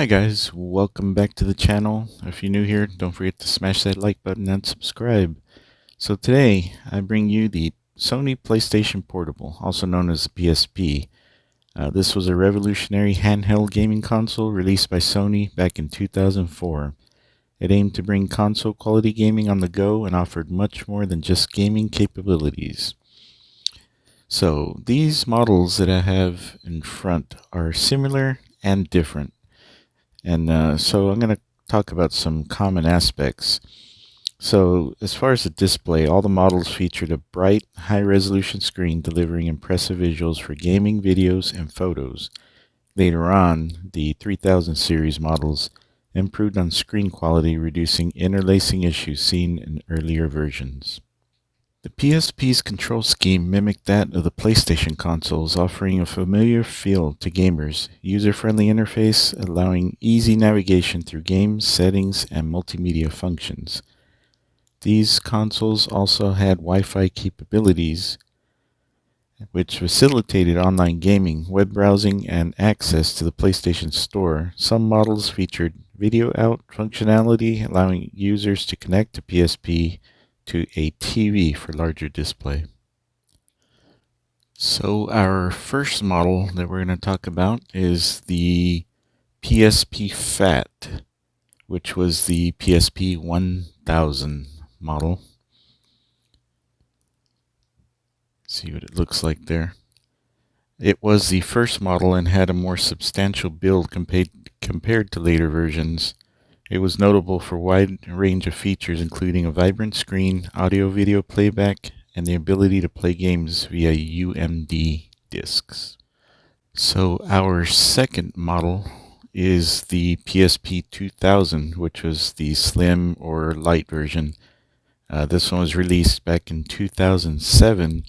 Hi guys, welcome back to the channel. If you're new here, don't forget to smash that like button and subscribe. So today, I bring you the Sony PlayStation Portable, also known as the PSP. This was a revolutionary handheld gaming console released by Sony back in 2004. It aimed to bring console quality gaming on the go and offered much more than just gaming capabilities. So these models that I have in front are similar and different. So I'm going to talk about some common aspects. So as far as the display, all the models featured a bright, high-resolution screen delivering impressive visuals for gaming, videos, and photos. Later on, the 3000 series models improved on screen quality, reducing interlacing issues seen in earlier versions. The PSP's control scheme mimicked that of the PlayStation consoles, offering a familiar feel to gamers, user-friendly interface allowing easy navigation through games, settings, and multimedia functions. These consoles also had Wi-Fi capabilities, which facilitated online gaming, web browsing, and access to the PlayStation Store. Some models featured video out functionality, allowing users to connect the PSP to a TV for larger display. So our first model that we're going to talk about is the PSP Fat, which was the PSP 1000 model. See what it looks like there. It was the first model and had a more substantial build compared to later versions. It was notable for a wide range of features, including a vibrant screen, audio-video playback, and the ability to play games via UMD discs. So our second model is the PSP 2000, which was the slim or light version. This one was released back in 2007.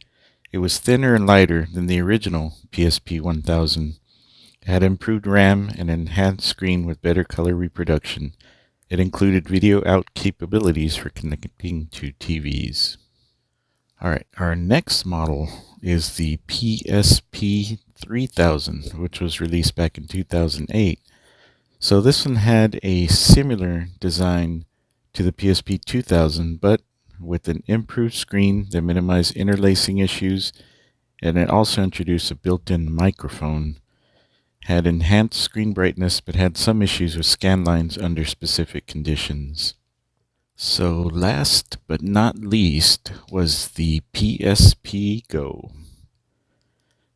It was thinner and lighter than the original PSP 1000. It had improved RAM and enhanced screen with better color reproduction. It included video out capabilities for connecting to TVs. Alright, our next model is the PSP 3000, which was released back in 2008. So this one had a similar design to the PSP 2000, but with an improved screen that minimized interlacing issues, and it also introduced a built-in microphone. Had enhanced screen brightness, but had some issues with scan lines under specific conditions. So last but not least was the PSP Go.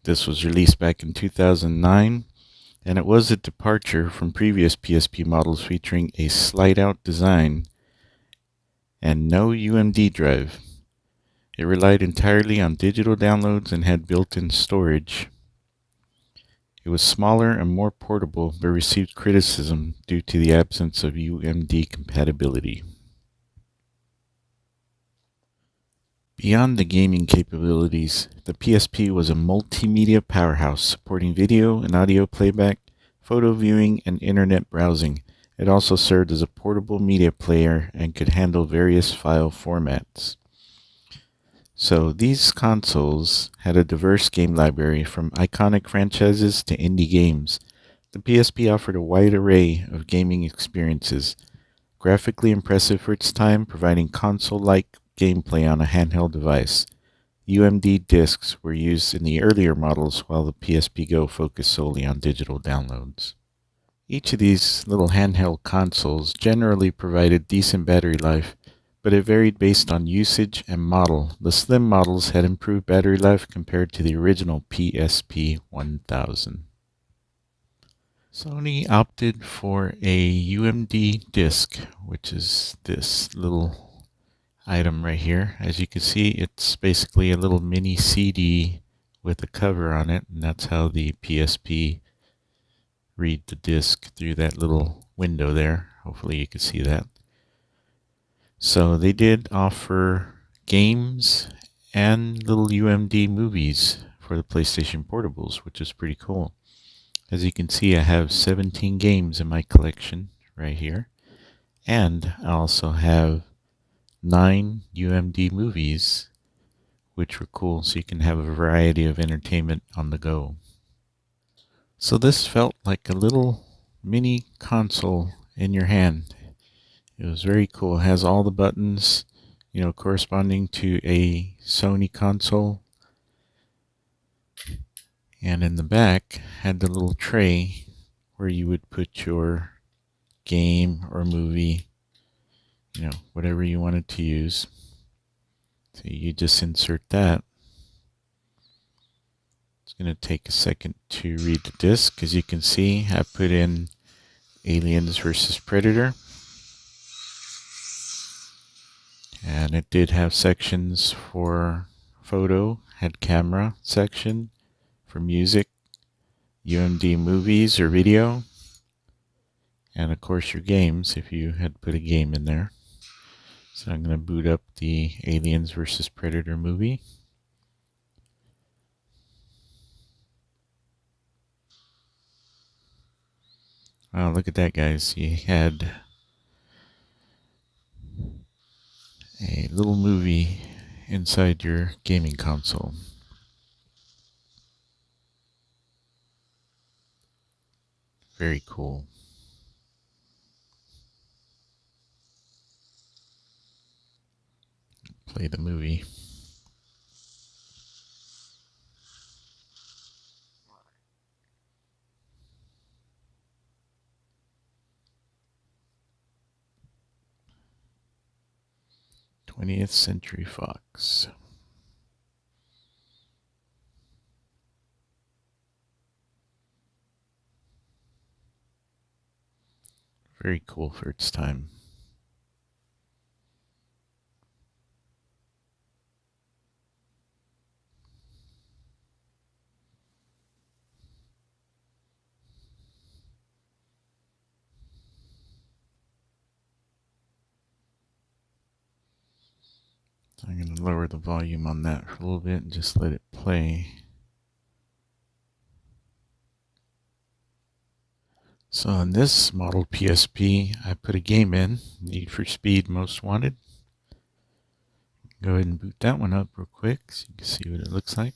This was released back in 2009, and it was a departure from previous PSP models featuring a slide-out design and no UMD drive. It relied entirely on digital downloads and had built-in storage. It was smaller and more portable, but received criticism due to the absence of UMD compatibility. Beyond the gaming capabilities, the PSP was a multimedia powerhouse supporting video and audio playback, photo viewing, and internet browsing. It also served as a portable media player and could handle various file formats. So these consoles had a diverse game library from iconic franchises to indie games. The PSP offered a wide array of gaming experiences, graphically impressive for its time, providing console-like gameplay on a handheld device. UMD discs were used in the earlier models, while the PSP Go focused solely on digital downloads. Each of these little handheld consoles generally provided decent battery life, but it varied based on usage and model. The slim models had improved battery life compared to the original PSP 1000. Sony opted for a UMD disc, which is this little item right here. As you can see, it's basically a little mini CD with a cover on it, and that's how the PSP read the disc through that little window there. Hopefully you can see that. So they did offer games and little UMD movies for the PlayStation Portables, which is pretty cool. As you can see, I have 17 games in my collection right here. And I also have 9 UMD movies, which were cool, so you can have a variety of entertainment on the go. So this felt like a little mini console in your hand. It was very cool. It has all the buttons, corresponding to a Sony console. And in the back had the little tray where you would put your game or movie, whatever you wanted to use. So you just insert that. It's going to take a second to read the disc. As you can see, I put in Aliens vs. Predator. And it did have sections for photo, had camera section, for music, UMD movies or video, and of course your games if you had put a game in there. So I'm going to boot up the Aliens vs. Predator movie. Wow, look at that, guys. You had a little movie inside your gaming console. Very cool. Play the movie. Twentieth Century Fox. Very cool for its time. So I'm going to lower the volume on that for a little bit and just let it play. So on this model PSP, I put a game in, Need for Speed Most Wanted. Go ahead and boot that one up real quick so you can see what it looks like.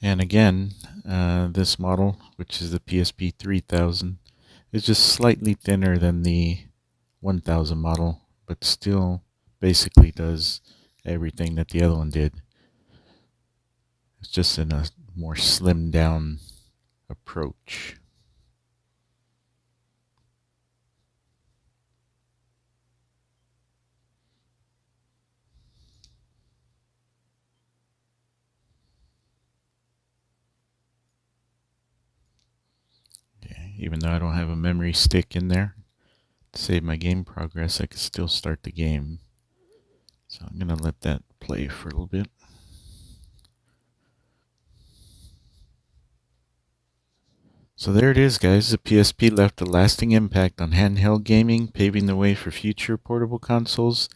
And again, this model, which is the PSP 3000, is just slightly thinner than the 1000 model, but still basically does everything that the other one did. It's just in a more slimmed down approach. Okay, even though I don't have a memory stick in there to save my game progress, I can still start the game. So I'm going to let that play for a little bit. So there it is, guys. The PSP left a lasting impact on handheld gaming, paving the way for future portable consoles.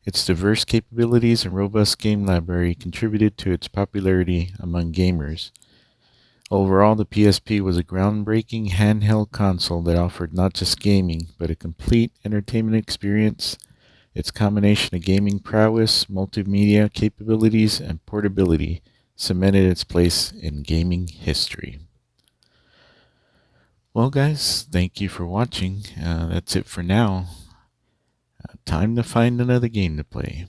Its diverse capabilities and robust game library contributed to its popularity among gamers. Overall, the PSP was a groundbreaking handheld console that offered not just gaming, but a complete entertainment experience. Its combination of gaming prowess, multimedia capabilities, and portability cemented its place in gaming history. Well, guys, thank you for watching. That's it for now. Time to find another game to play.